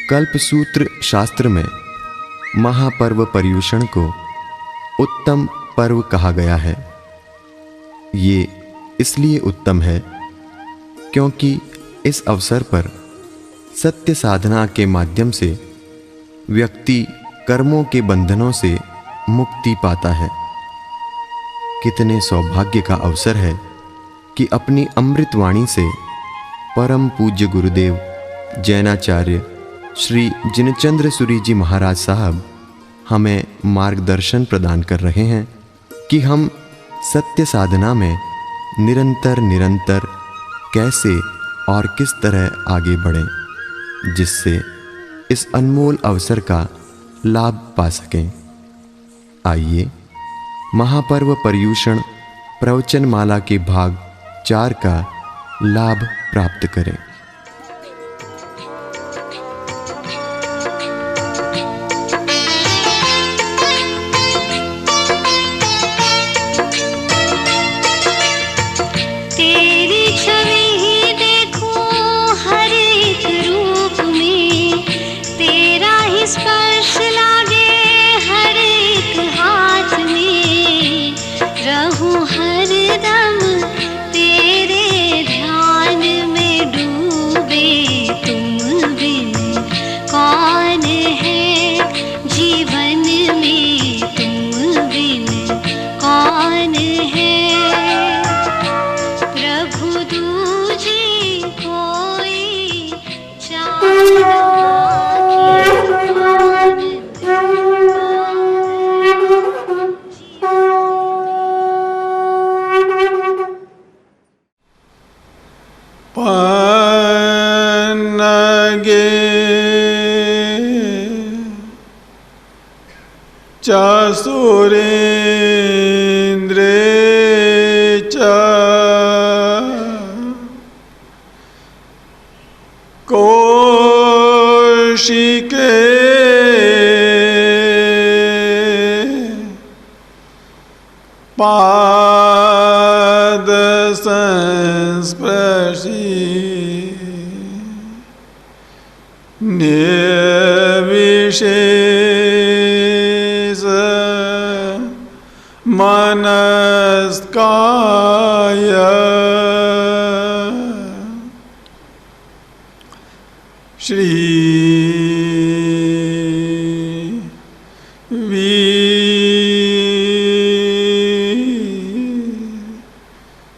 कल्पसूत्र शास्त्र में महापर्व पर्युषण को उत्तम पर्व कहा गया है। ये इसलिए उत्तम है क्योंकि इस अवसर पर सत्य साधना के माध्यम से व्यक्ति कर्मों के बंधनों से मुक्ति पाता है। कितने सौभाग्य का अवसर है कि अपनी अमृत वाणी से परम पूज्य गुरुदेव जैनाचार्य श्री जिनचंद्र सूरी जी महाराज साहब हमें मार्गदर्शन प्रदान कर रहे हैं कि हम सत्य साधना में निरंतर कैसे और किस तरह आगे बढ़ें, जिससे इस अनमोल अवसर का लाभ पा सकें। आइए महापर्व पर्युषण प्रवचन माला के भाग 4 का लाभ प्राप्त करें। सुरेन्द्रे च कौशिके पाद संस्पर्शी निर्विशेष मनस्काय श्री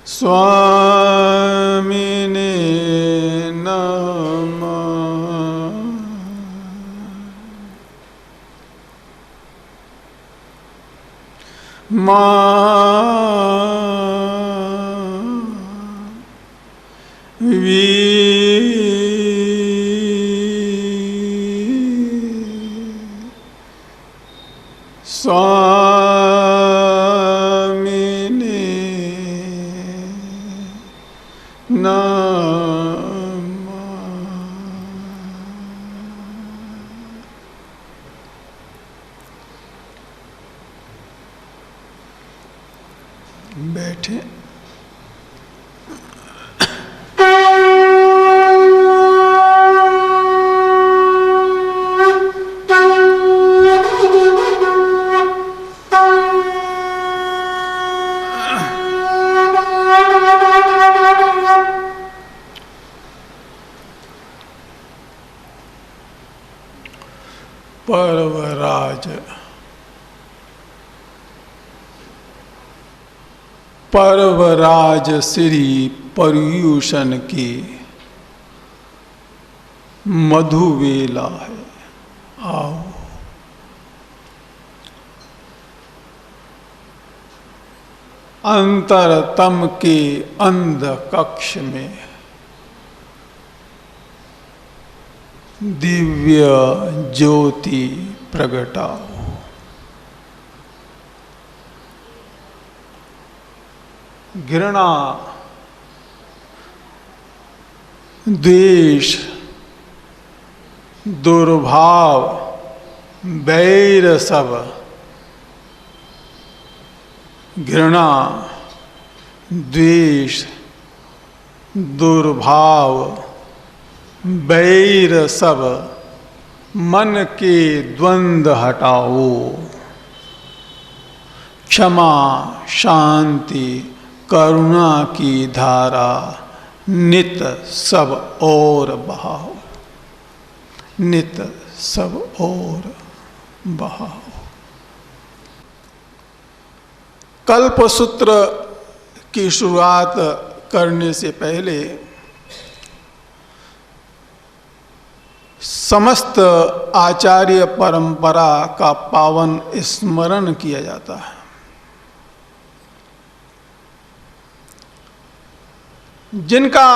स्वामिने नमः। स्वामिने नमः। बैठे। पर्वराज श्री पर्युषण की मधुवेला है। आओ अंतरतम के अंध कक्ष में दिव्य ज्योति प्रगटाओ। घृणा, द्वेष, दुर्भाव, बैर सब, घृणा, द्वेष, दुर्भाव, बैर सब मन के द्वंद्व हटाओ, क्षमा शांति करुणा की धारा नित सब और बहाओ, नित सब और बहाओ। कल्पसूत्र की शुरुआत करने से पहले समस्त आचार्य परंपरा का पावन स्मरण किया जाता है। जिनका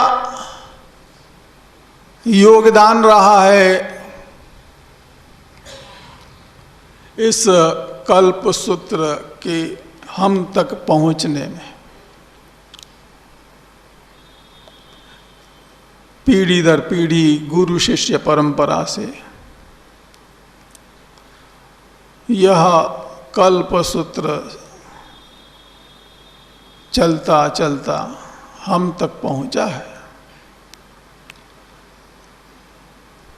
योगदान रहा है इस कल्पसूत्र के हम तक पहुंचने में, पीढ़ी दर पीढ़ी गुरु शिष्य परंपरा से यह कल्पसूत्र चलता चलता हम तक पहुंचा है।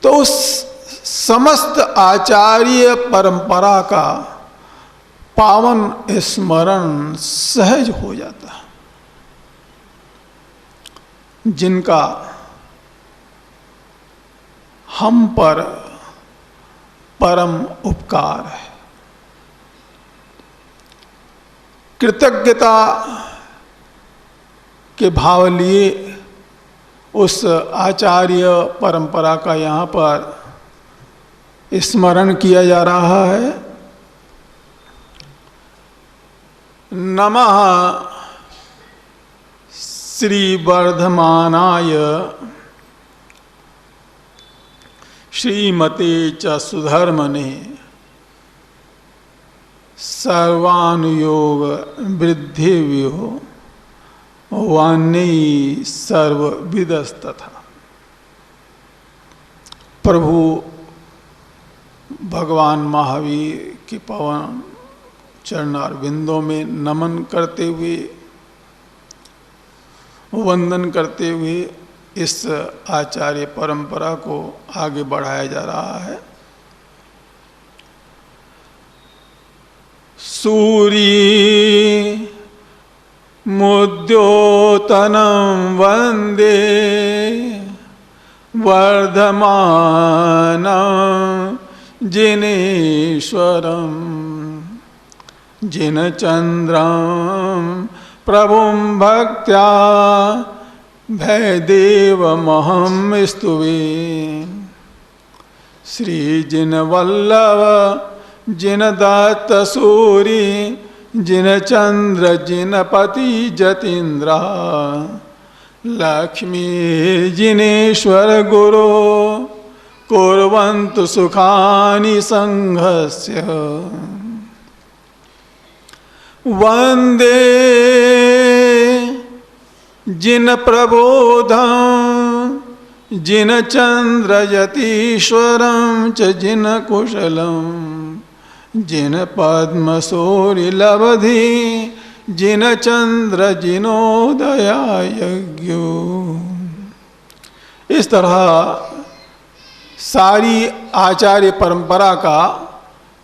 तो उस समस्त आचार्य परंपरा का पावन स्मरण सहज हो जाता है, जिनका हम पर परम उपकार है। कृतज्ञता के भाव लिए उस आचार्य परंपरा का यहाँ पर स्मरण किया जा रहा है। नमः श्री वर्धमानाय श्रीमते च सुधर्मने सर्वानुयोग वृद्धिव्यो वाणी सर्वविदस्तथा। प्रभु भगवान महावीर के पवन चरणारविंदों में नमन करते हुए, वंदन करते हुए इस आचार्य परंपरा को आगे बढ़ाया जा रहा है। सूरी मुद्योतनं वंदे वर्धमानं जिनेश्वरं जिनचंद्रं प्रभुं भक्त्या भयदेवमहं स्तुवे। श्री जिनवल्लभ जिनदत्त सूरी जिनचंद्र जिनपति जतीन्द्र लक्ष्मी जिनेश्वर गुरो कुर्वन्तु सुखानि संघस्य। वंदे जिन प्रबोधं जिन चंद्र यतीश्वरं च जिन कुशलं जिन पद्मसूरिलब्धि जिन चंद्र जिनोदयायज्ञो। इस तरह सारी आचार्य परंपरा का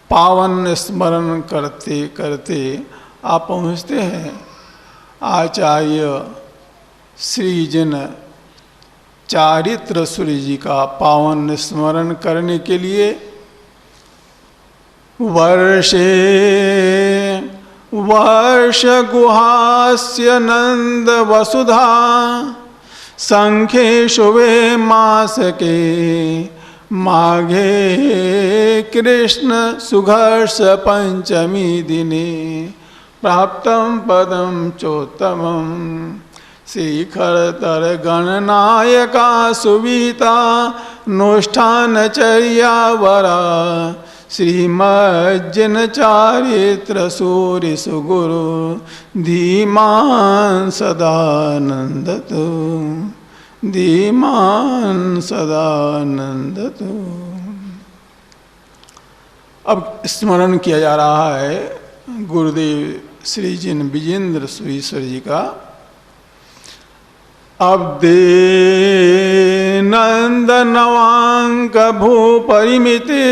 पावन स्मरण करते करते आप पहुँचते हैं आचार्य श्री जिन चारित्र सूर्य जी का पावन स्मरण करने के लिए। वर्षे वर्ष गुहास्य नंद वसुधा संख्ये शुभे मासके माघे कृष्ण सुघर्ष पंचमी दिने प्राप्तं पदं चोत्तमं शिखरतर गणनायका सुविता अनुष्ठानचर्या वरा श्रीमज्जन चारित्र सूर्य सुगुरु धीमान सदानंदतु धीमान सदानंदतु। अब स्मरण किया जा रहा है गुरुदेव श्री जिन विजेंद्र सुरीश्वर जी का। अब दे न नवांक भूपरिमिते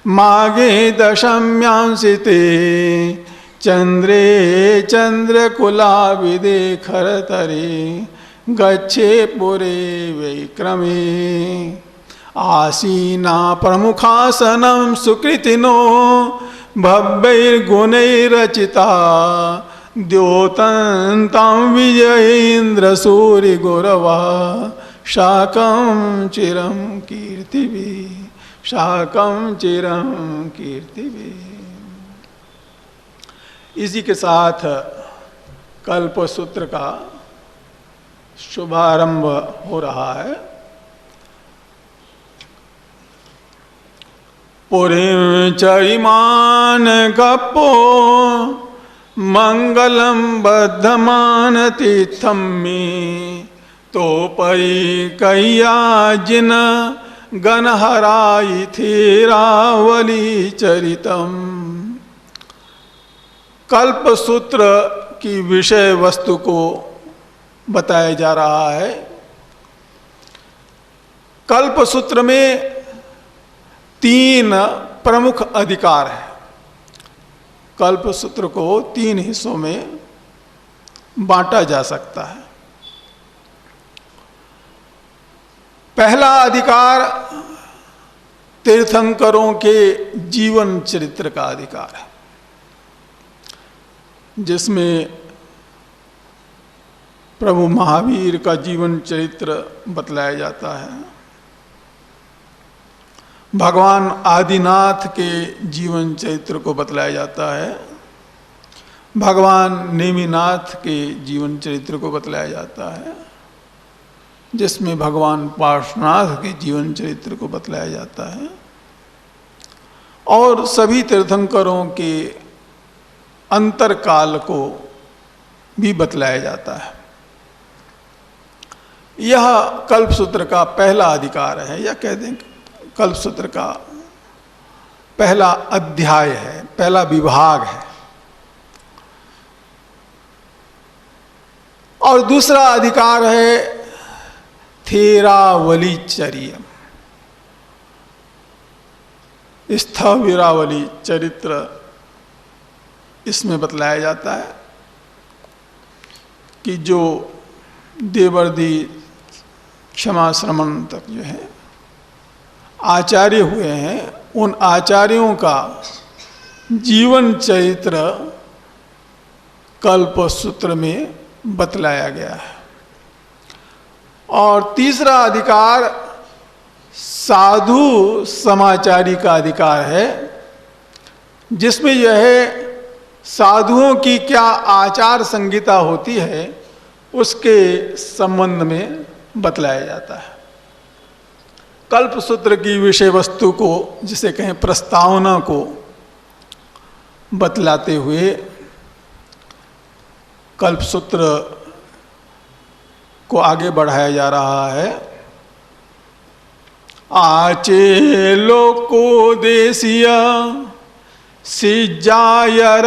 मागे दशम्यांसिते चंद्रे चंद्रकुलाविदे खरतरे गच्छे पुरे वैक्रमे आसीना प्रमुखासनं सुकृतिनो भव्यैर्गुणैरचिता द्योतन्तं विजयेन्द्र सूर्य गुरवा शाकं चिरं कीर्तिभिः शाकं चिरं कीर्तिभिः। इसी के साथ कल्प सूत्र का शुभारंभ हो रहा है। पुरीं चरिमान कप्पो मंगलम बद्धमान तीर्थम में तो परी कैया जिन गणहराई थेरावली चरितम। कल्प सूत्र की विषय वस्तु को बताया जा रहा है। कल्प सूत्र में 3 प्रमुख अधिकार हैं। कल्प सूत्र को 3 हिस्सों में बांटा जा सकता है। पहला अधिकार तीर्थंकरों के जीवन चरित्र का अधिकार है, जिसमें प्रभु महावीर का जीवन चरित्र बतलाया जाता है, भगवान आदिनाथ के जीवन चरित्र को बतलाया जाता है, भगवान नेमिनाथ के जीवन चरित्र को बतलाया जाता है, जिसमें भगवान पार्श्वनाथ के जीवन चरित्र को बतलाया जाता है, और सभी तीर्थंकरों के अंतरकाल को भी बतलाया जाता है। यह कल्पसूत्र का पहला अधिकार है, या कह दें कल्पसूत्र का पहला अध्याय है, पहला विभाग है। और दूसरा अधिकार है थेरावली चर्यम। स्थविरावली चरित्र इसमें बतलाया जाता है कि जो देवर्षि क्षमा श्रमण तक जो है आचार्य हुए हैं, उन आचार्यों का जीवन चरित्र कल्प सूत्र में बतलाया गया है। और तीसरा अधिकार साधु समाचारी का अधिकार है, जिसमें यह है साधुओं की क्या आचार संहिता होती है उसके संबंध में बतलाया जाता है। कल्प सूत्र की विषय वस्तु को, जिसे कहें प्रस्तावना को बतलाते हुए कल्प सूत्र को आगे बढ़ाया जा रहा है। आचे लोको देशिया सिजायर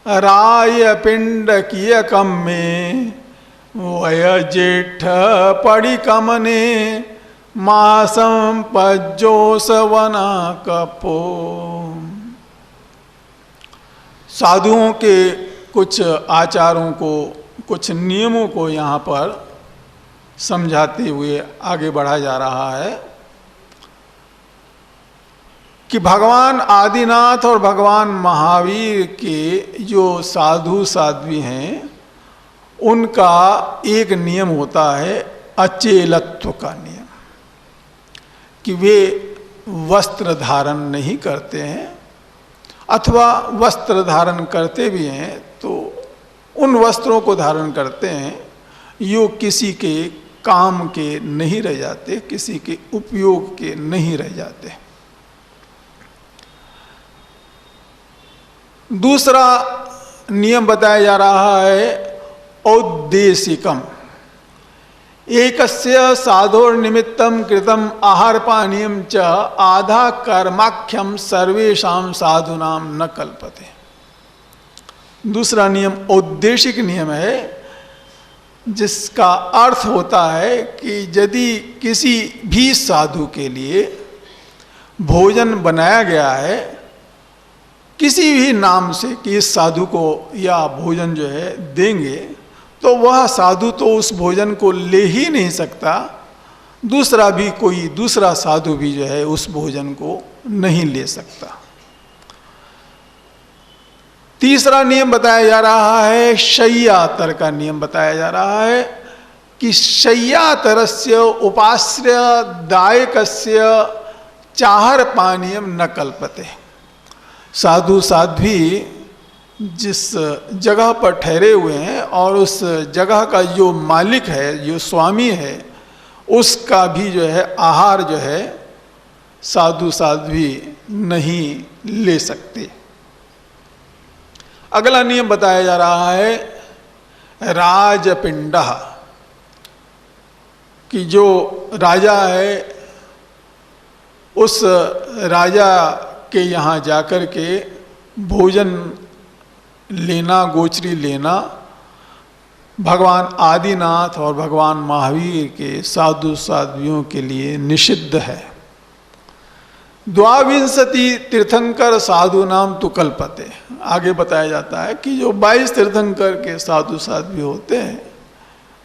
राय पिंड कियकम में वय जेठ पड़ी कमने मासम पज्जोसवना कपो। साधुओं के कुछ आचारों को, कुछ नियमों को यहाँ पर समझाते हुए आगे बढ़ा जा रहा है कि भगवान आदिनाथ और भगवान महावीर के जो साधु साध्वी हैं, उनका एक नियम होता है अचेलत्व का नियम, कि वे वस्त्र धारण नहीं करते हैं, अथवा वस्त्र धारण करते भी हैं तो उन वस्त्रों को धारण करते हैं जो किसी के काम के नहीं रह जाते, किसी के उपयोग के नहीं रह जाते। दूसरा नियम बताया जा रहा है औद्देशिकम। एकस्य साधोर निमित्तम कृतम आहार पानीयम च आधा कर्माख्यम सर्वेषां साधुनाम न कल्पते। दूसरा नियम औद्देशिक नियम है जिसका अर्थ होता है कि यदि किसी भी साधु के लिए भोजन बनाया गया है किसी भी नाम से कि इस साधु को या भोजन जो है देंगे, तो वह साधु तो उस भोजन को ले ही नहीं सकता, दूसरा भी कोई दूसरा साधु भी जो है उस भोजन को नहीं ले सकता। तीसरा नियम बताया जा रहा है शय्यातर का नियम बताया जा रहा है कि शय्यातरस्य उपाश्रय दायकस्य चाहर पानीयम न कल्पते। साधु साध्वी जिस जगह पर ठहरे हुए हैं और उस जगह का जो मालिक है, जो स्वामी है, उसका भी जो है आहार जो है साधु साध्वी नहीं ले सकते। अगला नियम बताया जा रहा है राजपिंड, कि जो राजा है उस राजा के यहाँ जाकर के भोजन लेना, गोचरी लेना भगवान आदिनाथ और भगवान महावीर के साधु साध्वियों के लिए निषिद्ध है। द्वाविंशति तीर्थंकर साधु नाम तो कल्पते, आगे बताया जाता है कि जो 22 तीर्थंकर के साधु साध्वी होते हैं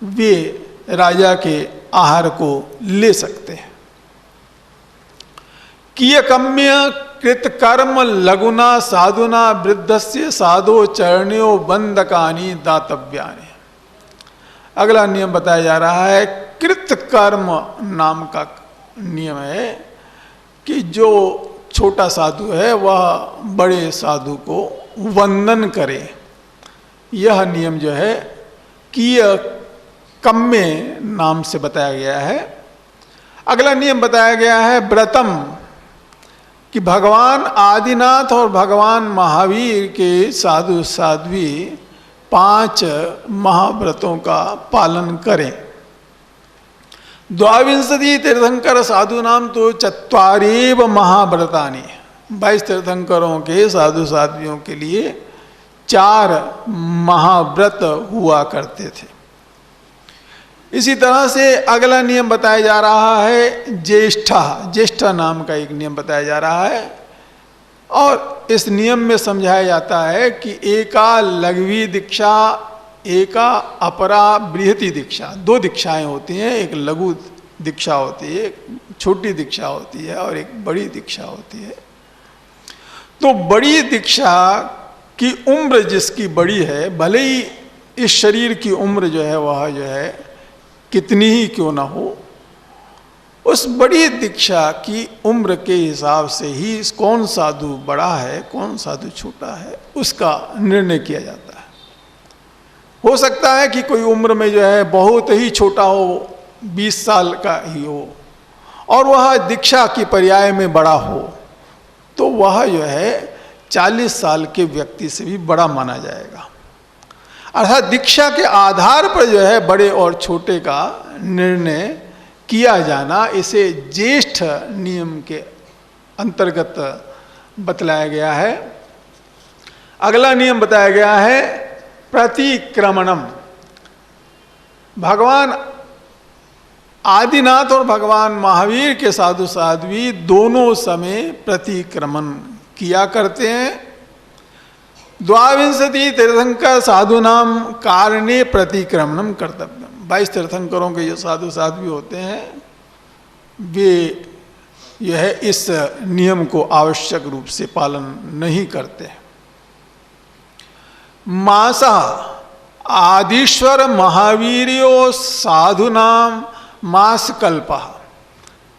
वे राजा के आहार को ले सकते हैं। कियकम्य कृतकर्म लघुना साधुना वृद्धस्य साधो चरणियो बंधकानी दातव्यानि। अगला नियम बताया जा रहा है कृतकर्म नाम का नियम है कि जो छोटा साधु है वह बड़े साधु को वंदन करे। यह नियम जो है कियकम्य नाम से बताया गया है। अगला नियम बताया गया है व्रतम, कि भगवान आदिनाथ और भगवान महावीर के साधु साध्वी 5 महाव्रतों का पालन करें। द्वाविंशति तीर्थंकर साधु नाम तो 4 महाव्रतानि, 22 तीर्थंकरों के साधु साध्वियों के लिए 4 महाव्रत हुआ करते थे। इसी तरह से अगला नियम बताया जा रहा है ज्येष्ठा नाम का एक नियम बताया जा रहा है, और इस नियम में समझाया जाता है कि एका लघवी दीक्षा एका अपरा बृहति दीक्षा, 2 दीक्षाएं होती हैं, एक लघु दीक्षा होती है, एक छोटी दीक्षा होती है और एक बड़ी दीक्षा होती है। तो बड़ी दीक्षा की उम्र जिसकी बड़ी है, भले ही इस शरीर की उम्र जो है वह जो है कितनी ही क्यों ना हो, उस बड़ी दीक्षा की उम्र के हिसाब से ही कौन साधु बड़ा है कौन साधु छोटा है उसका निर्णय किया जाता है। हो सकता है कि कोई उम्र में जो है बहुत ही छोटा हो, 20 साल का ही हो, और वह दीक्षा की पर्याय में बड़ा हो, तो वह जो है 40 साल के व्यक्ति से भी बड़ा माना जाएगा। अर्थात दीक्षा के आधार पर जो है बड़े और छोटे का निर्णय किया जाना, इसे ज्येष्ठ नियम के अंतर्गत बतलाया गया है। अगला नियम बताया गया है प्रतिक्रमणम। भगवान आदिनाथ और भगवान महावीर के साधु साध्वी दोनों समय प्रतिक्रमण किया करते हैं। द्वाविंशति तीर्थंकर साधु नाम कारणे प्रतिक्रमणम कर्तव्यम। 22 तीर्थंकरों के जो साधु साध्वी होते हैं वे यह इस नियम को आवश्यक रूप से पालन नहीं करते। मासा आदिश्वर महावीर्यो साधु नाम मास कल्पा।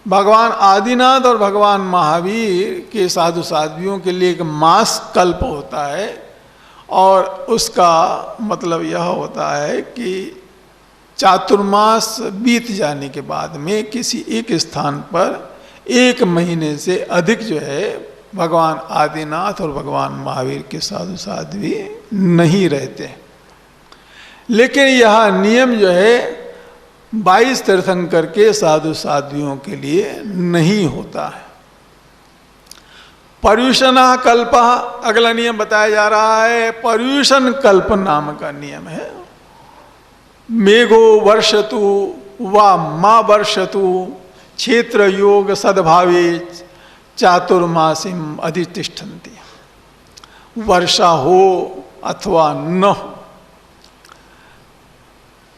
भगवान आदिनाथ और भगवान महावीर के साधु साध्वियों के लिए एक मास कल्प होता है, और उसका मतलब यह होता है कि चातुर्मास बीत जाने के बाद में किसी एक स्थान पर 1 महीने से अधिक जो है भगवान आदिनाथ और भगवान महावीर के साधु साध्वी नहीं रहते। लेकिन यह नियम जो है 22 तीर्थंकर के साधु साध्वियों के लिए नहीं होता है। पर्यूषण कल्प, अगला नियम बताया जा रहा है पर्यूषण कल्प नाम का नियम है। मेघो वर्षतु वा मा वर्षतु क्षेत्र योग सद्भावे चातुर्मासीम अधितिष्ठन्ति। वर्षा हो अथवा न हो,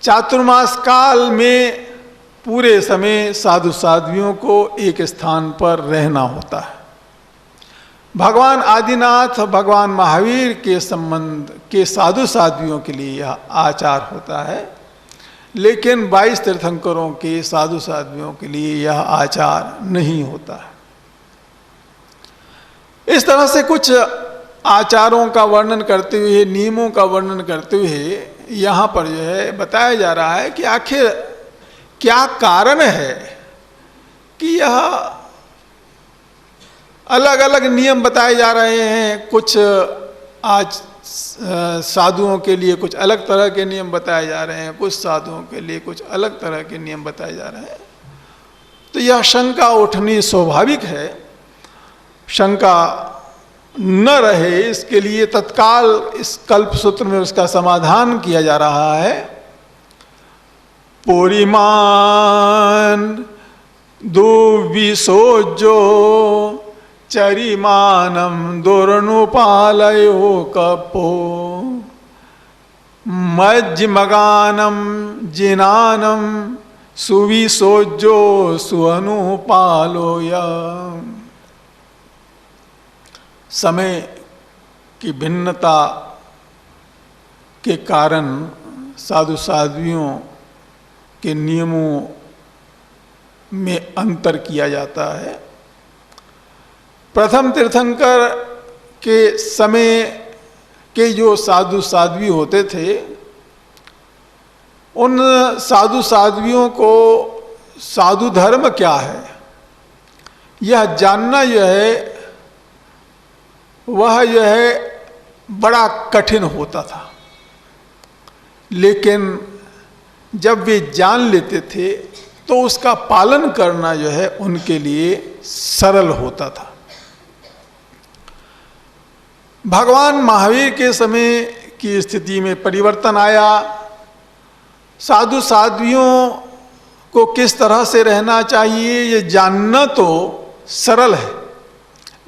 चातुर्मास काल में पूरे समय साधु साध्वियों को एक स्थान पर रहना होता है। भगवान आदिनाथ, भगवान महावीर के संबंध के साधु साध्वियों के लिए यह आचार होता है, लेकिन 22 तीर्थंकरों के साधु साध्वियों के लिए यह आचार नहीं होता है। इस तरह से कुछ आचारों का वर्णन करते हुए, नियमों का वर्णन करते हुए यहाँ पर जो है बताया जा रहा है कि आखिर क्या कारण है कि यह अलग अलग नियम बताए जा रहे हैं। कुछ आज साधुओं के लिए कुछ अलग तरह के नियम बताए जा रहे हैं, कुछ साधुओं के लिए कुछ अलग तरह के नियम बताए जा रहे हैं। तो यह शंका उठनी स्वाभाविक है। शंका न रहे इसके लिए तत्काल इस कल्प सूत्र में उसका समाधान किया जा रहा है। पोरिमान दुविसोजो चरिमानम दुर्नुपालयो कपो मज्जमगानम जिनानम सुविसोजो सुअनुपालोया। समय की भिन्नता के कारण साधु साध्वियों के नियमों में अंतर किया जाता है। प्रथम तीर्थंकर के समय के जो साधु साध्वी होते थे, उन साधु साध्वियों को साधु धर्म क्या है यह जानना जो है वह जो है बड़ा कठिन होता था। लेकिन जब वे जान लेते थे तो उसका पालन करना जो है उनके लिए सरल होता था। भगवान महावीर के समय की स्थिति में परिवर्तन आया। साधु साध्वियों को किस तरह से रहना चाहिए ये जानना तो सरल है,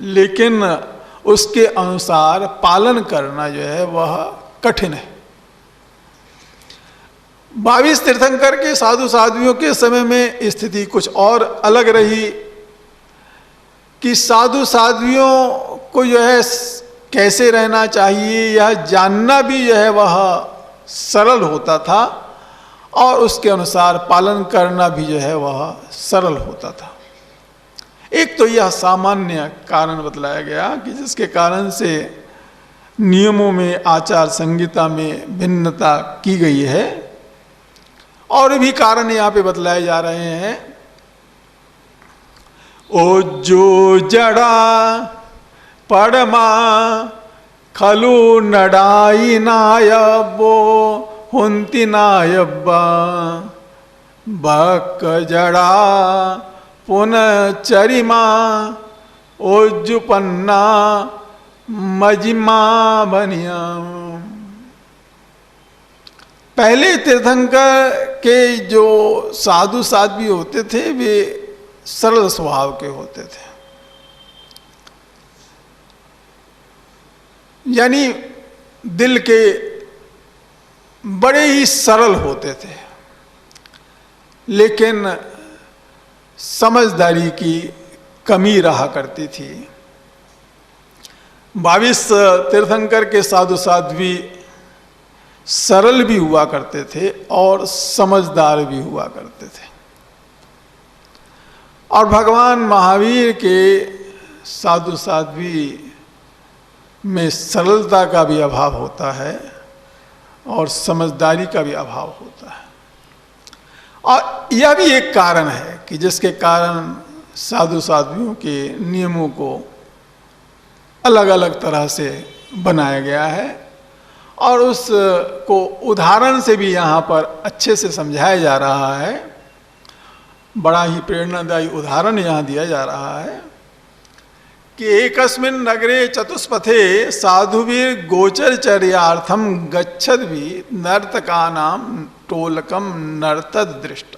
लेकिन उसके अनुसार पालन करना जो है वह कठिन है। 22 तीर्थंकर के साधु साध्वियों के समय में स्थिति कुछ और अलग रही कि साधु साध्वियों को जो है कैसे रहना चाहिए यह जानना भी जो है वह सरल होता था और उसके अनुसार पालन करना भी जो है वह सरल होता था। एक तो यह सामान्य कारण बतलाया गया कि जिसके कारण से नियमों में, आचार संहिता में भिन्नता की गई है। और भी कारण यहाँ पे बतलाए जा रहे हैं। ओ जो जड़ा परमा खलु नडाई नायबो हुंती नायब्बा बक जड़ा पुनचरिमा ओजुपन्ना मजिमा बनिया। पहले तीर्थंकर के जो साधु साध्वी होते थे वे सरल स्वभाव के होते थे, यानी दिल के बड़े ही सरल होते थे, लेकिन समझदारी की कमी रहा करती थी। 22 तीर्थंकर के साधु साध्वी सरल भी हुआ करते थे और समझदार भी हुआ करते थे। और भगवान महावीर के साधु साध्वी में सरलता का भी अभाव होता है और समझदारी का भी अभाव होता है। और यह भी एक कारण है कि जिसके कारण साधु साध्वियों के नियमों को अलग अलग तरह से बनाया गया है। और उसको उदाहरण से भी यहाँ पर अच्छे से समझाया जा रहा है। बड़ा ही प्रेरणादायी उदाहरण यहाँ दिया जा रहा है कि एकस्मिन् नगरे चतुष्पथे साधुवीर गोचरचर्यार्थम गच्छद्भि नर्तकानां टोलकम नर्तद दृष्ट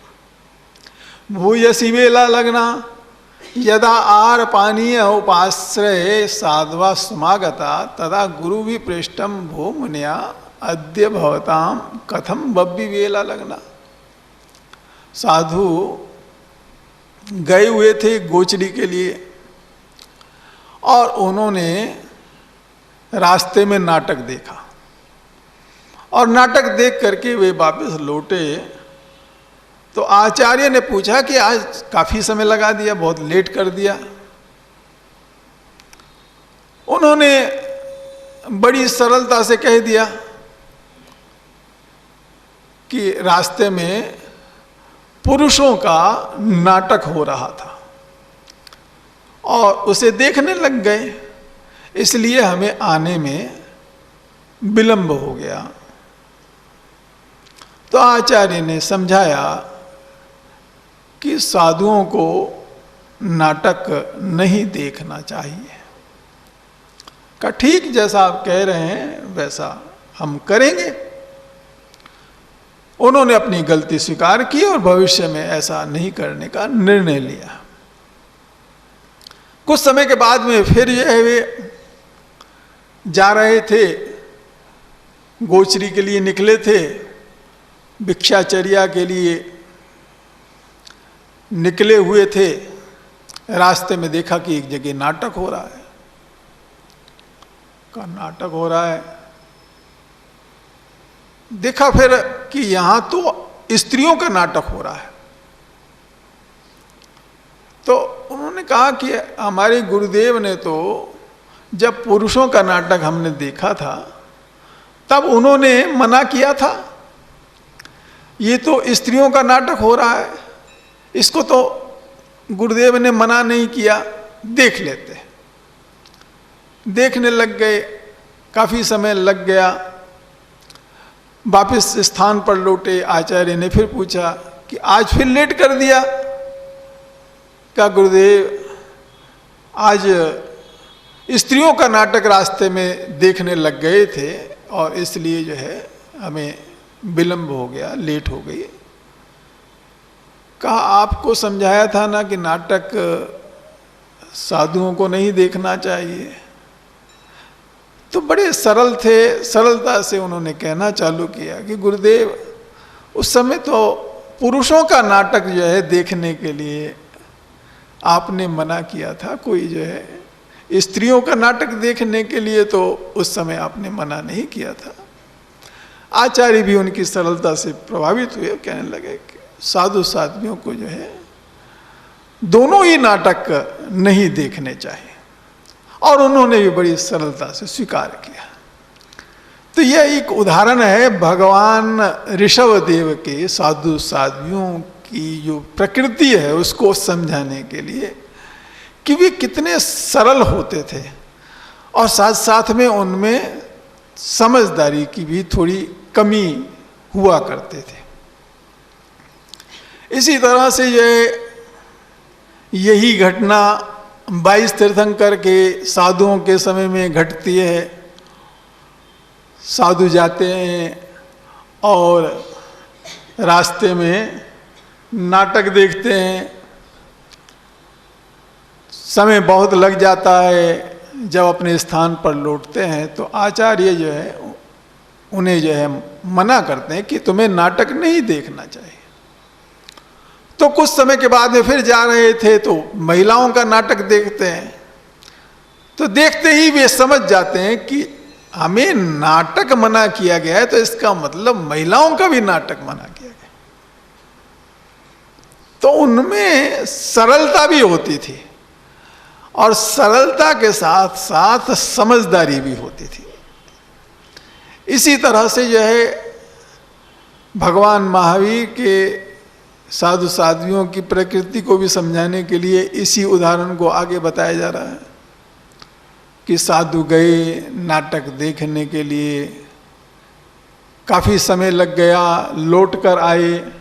भूयसी वेला लगना यदा आर पानीय उपाश्रय साध्वा समागता तदा गुरु भी पृष्ठम भो मुनिया अद्य भवताम कथम बब्बी वेला लगना। साधु गए हुए थे गोचरी के लिए और उन्होंने रास्ते में नाटक देखा और नाटक देख करके वे वापस लौटे तो आचार्य ने पूछा कि आज काफी समय लगा दिया, बहुत लेट कर दिया। उन्होंने बड़ी सरलता से कह दिया कि रास्ते में पुरुषों का नाटक हो रहा था और उसे देखने लग गए, इसलिए हमें आने में विलंब हो गया। तो आचार्य ने समझाया कि साधुओं को नाटक नहीं देखना चाहिए। कहा ठीक, जैसा आप कह रहे हैं वैसा हम करेंगे। उन्होंने अपनी गलती स्वीकार की और भविष्य में ऐसा नहीं करने का निर्णय लिया। कुछ समय के बाद में फिर यह वे जा रहे थे, गोचरी के लिए निकले थे, भिक्षाचर्या के लिए निकले हुए थे। रास्ते में देखा कि एक जगह नाटक हो रहा है। का नाटक हो रहा है, देखा फिर कि यहां तो स्त्रियों का नाटक हो रहा है। तो उन्होंने कहा कि हमारे गुरुदेव ने तो जब पुरुषों का नाटक हमने देखा था तब उन्होंने मना किया था, ये तो स्त्रियों का नाटक हो रहा है, इसको तो गुरुदेव ने मना नहीं किया, देख लेते। देखने लग गए, काफी समय लग गया। वापस स्थान पर लौटे, आचार्य ने फिर पूछा कि आज फिर लेट कर दिया। क्या गुरुदेव, आज स्त्रियों का नाटक रास्ते में देखने लग गए थे और इसलिए जो है हमें विलंब हो गया, लेट हो गई। कहा आपको समझाया था ना कि नाटक साधुओं को नहीं देखना चाहिए। तो बड़े सरल थे, सरलता से उन्होंने कहना चालू किया कि गुरुदेव, उस समय तो पुरुषों का नाटक जो है देखने के लिए आपने मना किया था, कोई जो है स्त्रियों का नाटक देखने के लिए तो उस समय आपने मना नहीं किया था। आचार्य भी उनकी सरलता से प्रभावित हुए, कहने लगे कि साधु साध्वियों को जो है दोनों ही नाटक नहीं देखने चाहिए, और उन्होंने भी बड़ी सरलता से स्वीकार किया। तो यह एक उदाहरण है भगवान ऋषभ देव के साधु साध्वियों की जो प्रकृति है उसको समझाने के लिए कि वे कितने सरल होते थे और साथ साथ में उनमें समझदारी की भी थोड़ी कमी हुआ करते थे। इसी तरह से यही घटना 22 तीर्थंकर के साधुओं के समय में घटती है। साधु जाते हैं और रास्ते में नाटक देखते हैं, समय बहुत लग जाता है। जब अपने स्थान पर लौटते हैं तो आचार्य जो है उन्हें जो है मना करते हैं कि तुम्हें नाटक नहीं देखना चाहिए। तो कुछ समय के बाद में फिर जा रहे थे तो महिलाओं का नाटक देखते हैं, तो देखते ही वे समझ जाते हैं कि हमें नाटक मना किया गया है तो इसका मतलब महिलाओं का भी नाटक मना किया गया। तो उनमें सरलता भी होती थी और सरलता के साथ साथ समझदारी भी होती थी। इसी तरह से जो है भगवान महावीर के साधु साध्वियों की प्रकृति को भी समझाने के लिए इसी उदाहरण को आगे बताया जा रहा है कि साधु गए नाटक देखने के लिए, काफी समय लग गया, लौट कर आए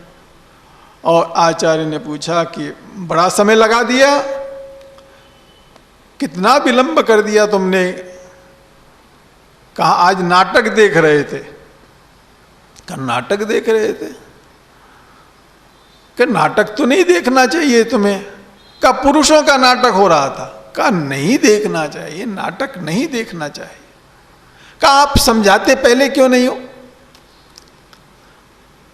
और आचार्य ने पूछा कि बड़ा समय लगा दिया, कितना विलंब कर दिया तुमने। कहा आज नाटक देख रहे थे। कहा नाटक देख रहे थे। कि नाटक तो नहीं देखना चाहिए तुम्हें। का पुरुषों का नाटक हो रहा था। का नहीं देखना चाहिए, नाटक नहीं देखना चाहिए। का आप समझाते पहले क्यों नहीं हो?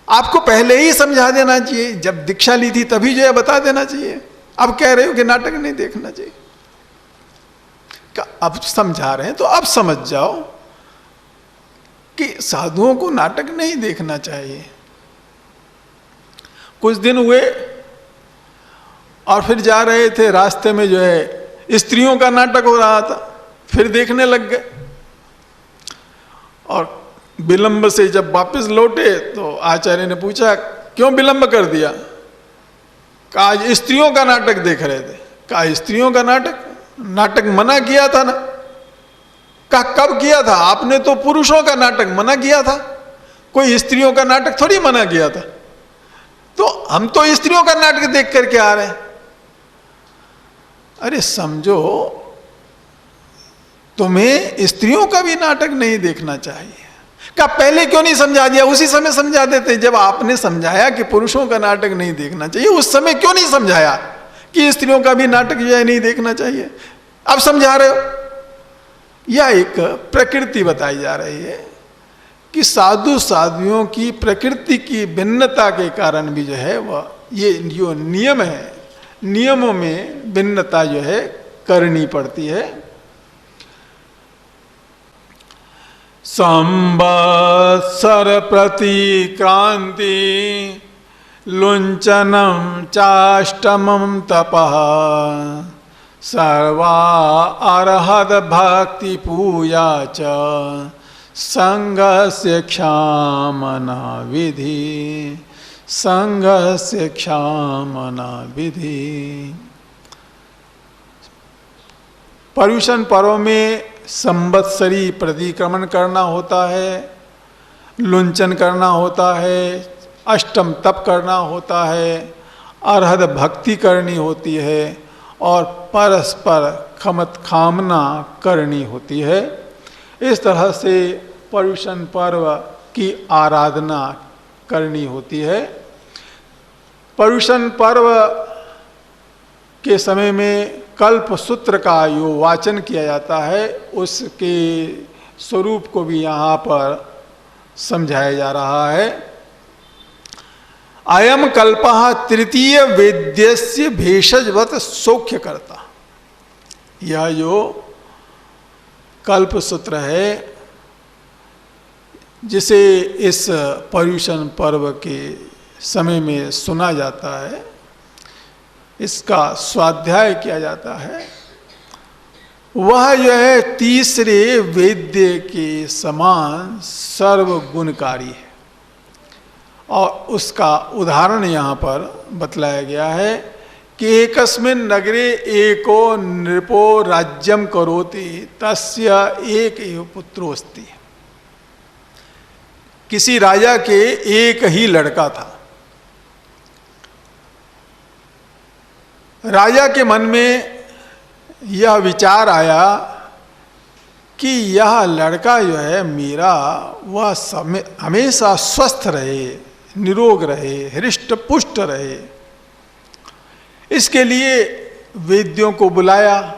आपको पहले ही समझा देना चाहिए, जब दीक्षा ली थी तभी जो है बता देना चाहिए। अब कह रहे हो कि नाटक नहीं देखना चाहिए। का अब समझा रहे हैं तो अब समझ जाओ कि साधुओं को नाटक नहीं देखना चाहिए। कुछ दिन हुए और फिर जा रहे थे, रास्ते में जो है स्त्रियों का नाटक हो रहा था, फिर देखने लग गए। और विलंब से जब वापस लौटे तो आचार्य ने पूछा क्यों विलंब कर दिया? कहा आज स्त्रियों का नाटक देख रहे थे। कहा स्त्रियों का नाटक? नाटक मना किया था ना। कहा कब किया था? आपने तो पुरुषों का नाटक मना किया था, कोई स्त्रियों का नाटक थोड़ी मना किया था। तो हम तो स्त्रियों का नाटक देख करके आ रहे हैं। अरे समझो, तुम्हें स्त्रियों का भी नाटक नहीं देखना चाहिए। क्या पहले क्यों नहीं समझा दिया? उसी समय समझा देते। जब आपने समझाया कि पुरुषों का नाटक नहीं देखना चाहिए, उस समय क्यों नहीं समझाया कि स्त्रियों का भी नाटक जो है नहीं देखना चाहिए? अब समझा रहे हो। यह एक प्रकृति बताई जा रही है कि साधु साध्वियों की प्रकृति की भिन्नता के कारण भी जो है वह ये जो नियम है, नियमों में भिन्नता जो है करनी पड़ती है। संवत्सर प्रतिक्रांति लुंचनम चाष्टमं तपः सर्वा अर्हत भक्ति पूजा च संघस्य क्षामना विधि, संघस्य क्षामना विधि। पर्युषण पर्व में संवत्सरी प्रतिक्रमण करना होता है, लुंचन करना होता है, अष्टम तप करना होता है, अर्हत भक्ति करनी होती है और परस्पर खमत कामना करनी होती है। इस तरह से पर्युषण पर्व की आराधना करनी होती है। पर्युषण पर्व के समय में कल्प सूत्र का जो वाचन किया जाता है, उसके स्वरूप को भी यहाँ पर समझाया जा रहा है। अयम कल्पः तृतीय वेद्यस्य भेषजवत सौख्य करता। यह जो कल्प सूत्र है, जिसे इस पर्युषण पर्व के समय में सुना जाता है, इसका स्वाध्याय किया जाता है, वह जो है तीसरे वेद्य के समान सर्वगुणकारी है। और उसका उदाहरण यहाँ पर बतलाया गया है कि एकस्मिन् नगरे एको नृपो राज्यम करोति तस्य एक एव पुत्रोस्ति। किसी राजा के एक ही लड़का था। राजा के मन में यह विचार आया कि यह लड़का जो है मेरा, वह हमेशा स्वस्थ रहे, निरोग रहे, हृष्ट पुष्ट रहे। इसके लिए वेद्यों को बुलाया।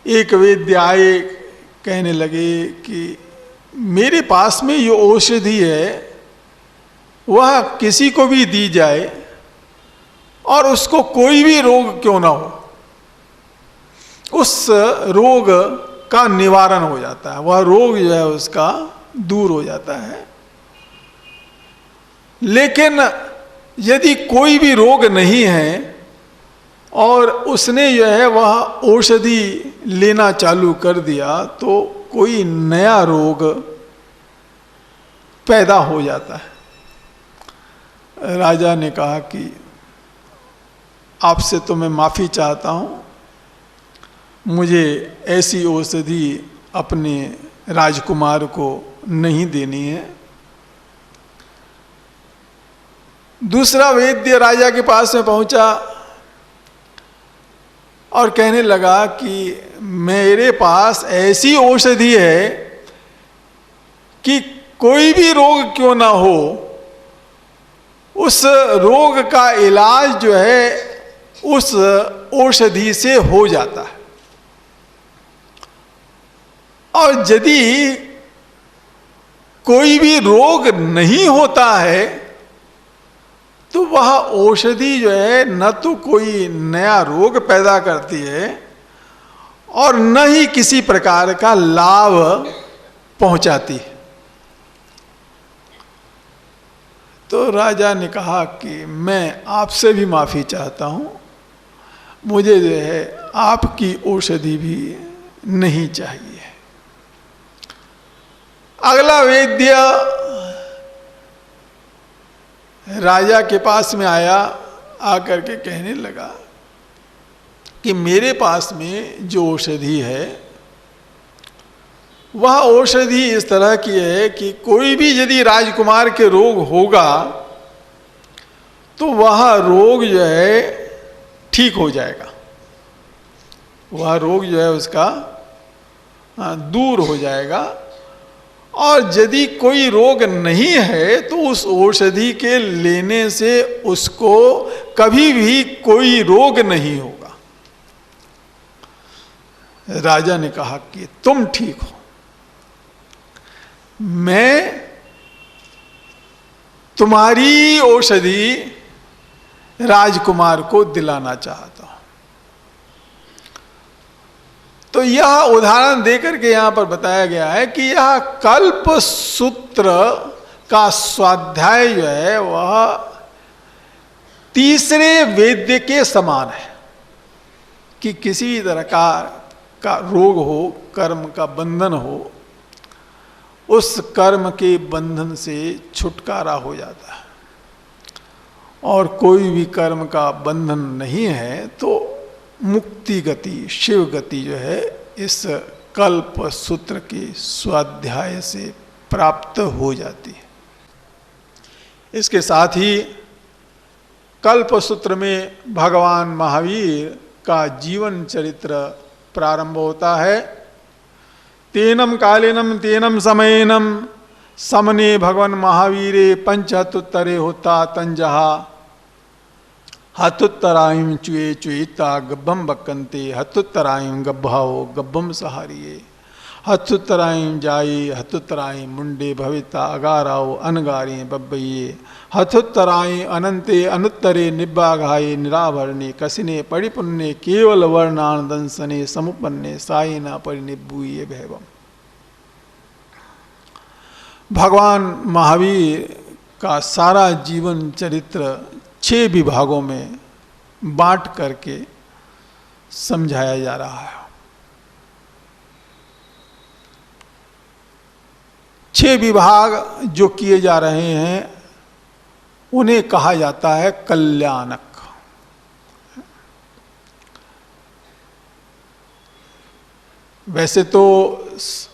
एक वेद्य आए, कहने लगे कि मेरे पास में ये औषधि है, वह किसी को भी दी जाए और उसको कोई भी रोग क्यों ना हो, उस रोग का निवारण हो जाता है, वह रोग जो है उसका दूर हो जाता है। लेकिन यदि कोई भी रोग नहीं है और उसने जो है वह औषधि लेना चालू कर दिया, तो कोई नया रोग पैदा हो जाता है। राजा ने कहा कि आपसे तो मैं माफ़ी चाहता हूँ, मुझे ऐसी औषधि अपने राजकुमार को नहीं देनी है। दूसरा वैद्य राजा के पास में पहुंचा और कहने लगा कि मेरे पास ऐसी औषधि है कि कोई भी रोग क्यों ना हो, उस रोग का इलाज जो है उस औषधि से हो जाता है। और यदि कोई भी रोग नहीं होता है तो वह औषधि जो है न तो कोई नया रोग पैदा करती है और न ही किसी प्रकार का लाभ पहुंचाती है। तो राजा ने कहा कि मैं आपसे भी माफी चाहता हूं, मुझे जो है आपकी औषधि भी नहीं चाहिए। अगला वैद्य राजा के पास में आया, आकर के कहने लगा कि मेरे पास में जो औषधि है वह औषधि इस तरह की है कि कोई भी यदि राजकुमार के रोग होगा तो वह रोग जो है ठीक हो जाएगा, वह रोग जो है उसका दूर हो जाएगा। और यदि कोई रोग नहीं है तो उस औषधि के लेने से उसको कभी भी कोई रोग नहीं होगा। राजा ने कहा कि तुम ठीक हो, मैं तुम्हारी औषधि राजकुमार को दिलाना चाहता हूं। तो यह उदाहरण देकर के यहां पर बताया गया है कि यह कल्प सूत्र का स्वाध्याय जो है वह तीसरे वेद्य के समान है कि किसी भी तरह का रोग हो, कर्म का बंधन हो, उस कर्म के बंधन से छुटकारा हो जाता है। और कोई भी कर्म का बंधन नहीं है तो मुक्ति गति, शिव गति जो है इस कल्प सूत्र के स्वाध्याय से प्राप्त हो जाती है। इसके साथ ही कल्प सूत्र में भगवान महावीर का जीवन चरित्र प्रारंभ होता है। तेनम कालेनम तेनम समयनम समने भगवान महावीरे पंचहत्तरे होता तंजहा हतुत्तरायम चुए चुईता गब्बम बक्कन्ते हतुत्तरायम गब्भाओ गब्बम सहारिये हतुत्तरायम जाये हतुत्तरायम मुंडे भविता अगाराओ अनगारे बब्बइये हतुत्तराय अनंते अनुत्तरे निब्बाघाये निराभरणे कसिने परिपुन्ने केवल वर्णानदंसने समुपन्ने सायिना परिनिब्बुये भैवम। भगवान महावीर का सारा जीवन चरित्र 6 विभागों में बांट करके समझाया जा रहा है। 6 विभाग जो किए जा रहे हैं उन्हें कहा जाता है कल्याणक। वैसे तो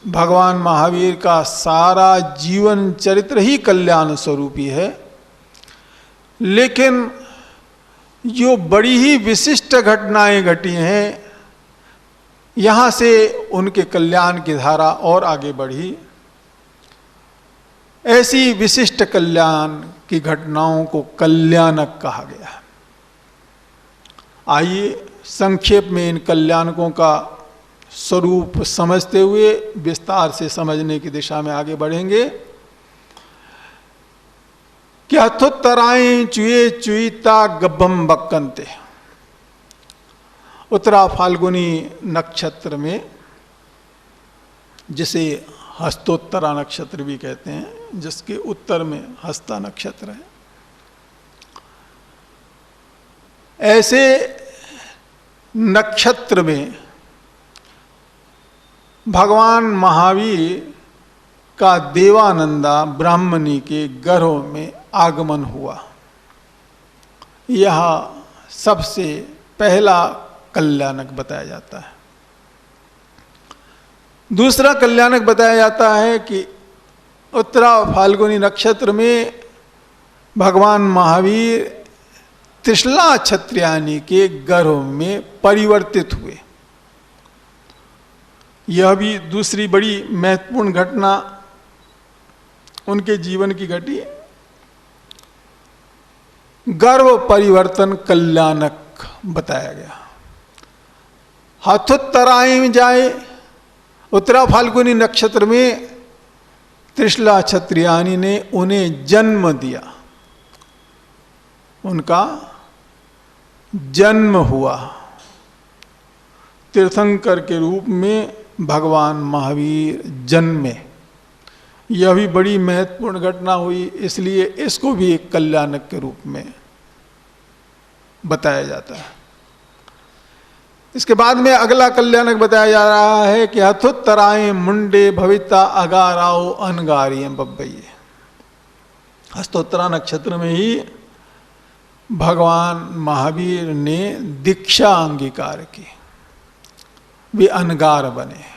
भगवान महावीर का सारा जीवन चरित्र ही कल्याण स्वरूपी है, लेकिन जो बड़ी ही विशिष्ट घटनाएं घटी हैं यहाँ से उनके कल्याण की धारा और आगे बढ़ी। ऐसी विशिष्ट कल्याण की घटनाओं को कल्याणक कहा गया। आइए संक्षेप में इन कल्याणकों का स्वरूप समझते हुए विस्तार से समझने की दिशा में आगे बढ़ेंगे। कि हथुत्तराय चुए चुईता गब्बम बक्कन्ते, उत्तरा फाल्गुनी नक्षत्र में, जिसे हस्तोत्तरा नक्षत्र भी कहते हैं, जिसके उत्तर में हस्ता नक्षत्र है, ऐसे नक्षत्र में भगवान महावीर का देवानंदा ब्राह्मणी के गर्भ में आगमन हुआ। यह सबसे पहला कल्याणक बताया जाता है। दूसरा कल्याणक बताया जाता है कि उत्तरा फाल्गुनी नक्षत्र में भगवान महावीर त्रिशला क्षत्रियानी के गर्भ में परिवर्तित हुए। यह भी दूसरी बड़ी महत्वपूर्ण घटना उनके जीवन की घटी। गर्व परिवर्तन कल्याणक बताया गया। हथोत्तरायण में जाए, उत्तरा फाल्गुनी नक्षत्र में त्रिशला क्षत्रियानी ने उन्हें जन्म दिया, उनका जन्म हुआ। तीर्थंकर के रूप में भगवान महावीर जन्मे। यह भी बड़ी महत्वपूर्ण घटना हुई, इसलिए इसको भी एक कल्याणक के रूप में बताया जाता है। इसके बाद में अगला कल्याणक बताया जा रहा है कि हथोत्तराय मुंडे भविता अगाराओ अनगारिय बब्बैये। हस्तोत्तरा नक्षत्र में ही भगवान महावीर ने दीक्षा अंगीकार की, वे अनगार बने।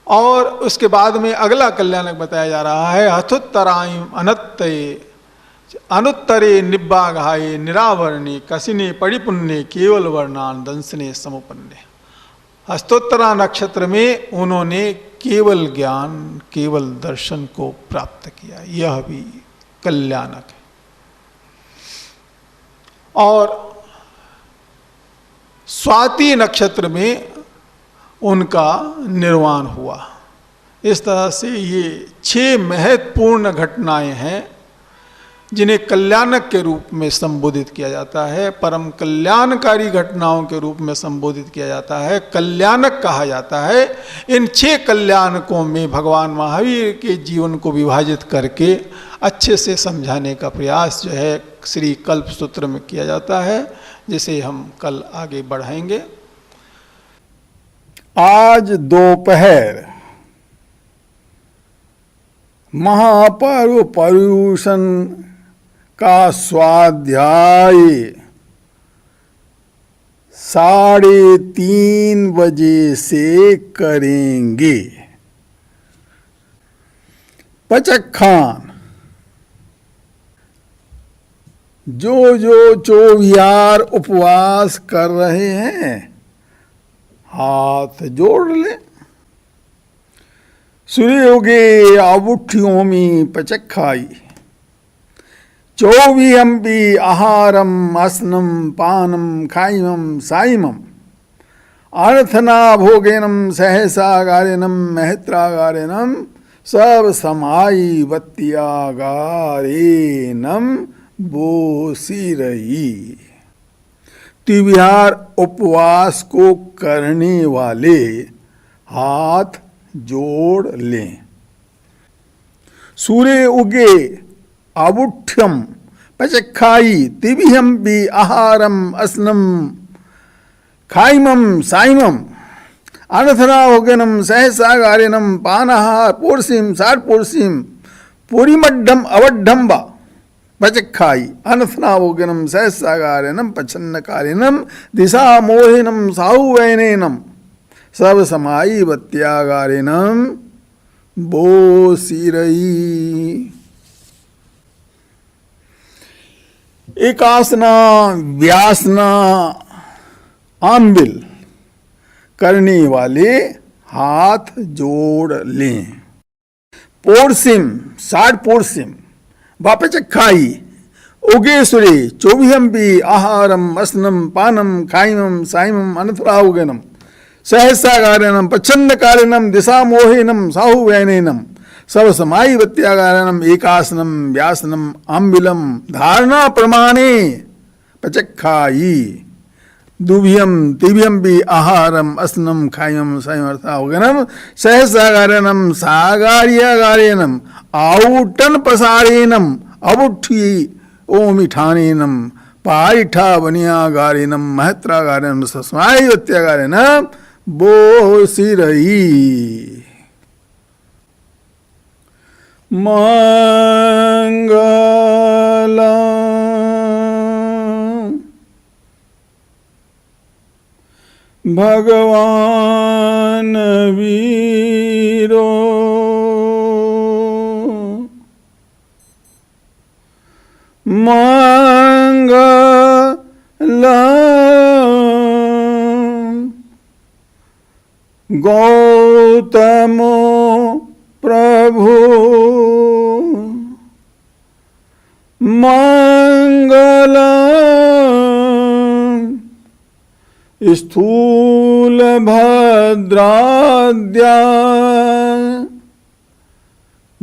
और उसके बाद में अगला कल्याणक बताया जा रहा है हथोत्तराय अनत्तये अनुत्तरे निब्बाघाये निरावरणे कसिने परिपुण्य केवल वर्णान दंसने समुपन्ने। हस्तोत्तरा नक्षत्र में उन्होंने केवल ज्ञान, केवल दर्शन को प्राप्त किया, यह भी कल्याणक है। और स्वाति नक्षत्र में उनका निर्वाण हुआ। इस तरह से ये 6 महत्वपूर्ण घटनाएं हैं जिन्हें कल्याणक के रूप में संबोधित किया जाता है, परम कल्याणकारी घटनाओं के रूप में संबोधित किया जाता है, कल्याणक कहा जाता है। इन 6 कल्याणकों में भगवान महावीर के जीवन को विभाजित करके अच्छे से समझाने का प्रयास जो है श्री कल्प सूत्र में किया जाता है, जिसे हम कल आगे बढ़ाएंगे। आज दोपहर महापर्व पर्यूषण का स्वाध्याय 3:30 बजे से करेंगे। पचक्खान जो चौविहार उपवास कर रहे हैं हाथ जोड़ ले। सूर्य उगे आबुठियों में पचक्खाई, चौविहंपि आहारम असनम पानम खाइमम साइमम अर्थना भोगेनम सहसा गारेनम महत्रागारेनम सब समाई वत्यागारेनम बोसिरई। त्रिविहार उपवास को करने वाले हाथ जोड़ लें। सूर्य उगे आबुठ्यम पचक्खाई तिबिहंपि आहारम असनम खाइमम साइमम अनथनाभोगनम सहसागारेनम पानः पोर्सिम सारपोर्सिम पुरीमड्ढम अवड्ढम्बा पचक्खाई अनथनाभोगनम सहसागारेनम पच्छन्नकारेनम दिशा मोहिनम साहुवैनेनम सब समाई वत्यागारेनम बोसिरई। एकासना व्यासना आंबिल करने वाले हाथ जोड़ लें। पोर्सिम साठ पोर्सिम वापचक्खाई उगे सूर्य चौविहंपि आहारम असनम पानम खाइमम साइमम अनथराहुगनम सहसागारेनम पच्छन्नकारेनम दिशामोहिनम साहुवैनेनम सब समाई वत्यागारेनम एकासनम व्यासनम आंबिलम धारणा प्रमाणे पचक्खाई दुभ्यम तिभ्यंपि आहारम असनम खाइमम साइमर्थाहुगनम सहसागारेनम सागार्यागारेनम आउटन प्रसारेनम अबुठ्ठी ओमिठानेनम पारिठा वनियागारेनम महत्रागारेनम सस्माई वत्यागारेनम बोसिरई। मंगलम भगवान वीरो मंगलम गौतमो प्रभु स्थूल भद्राद्या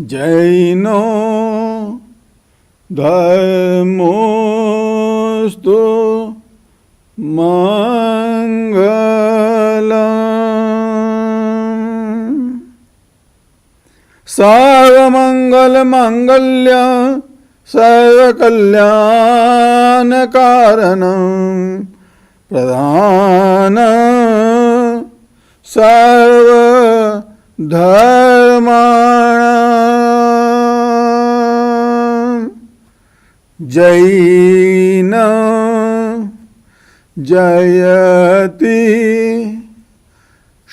जैनो धर्मोस्तु मंगलम्। सर्वमंगल मांगल्य सर्वकल्याण कारणम् प्रधान सर्व धर्माणाम् जैन जयति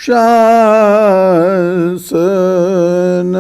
शासन।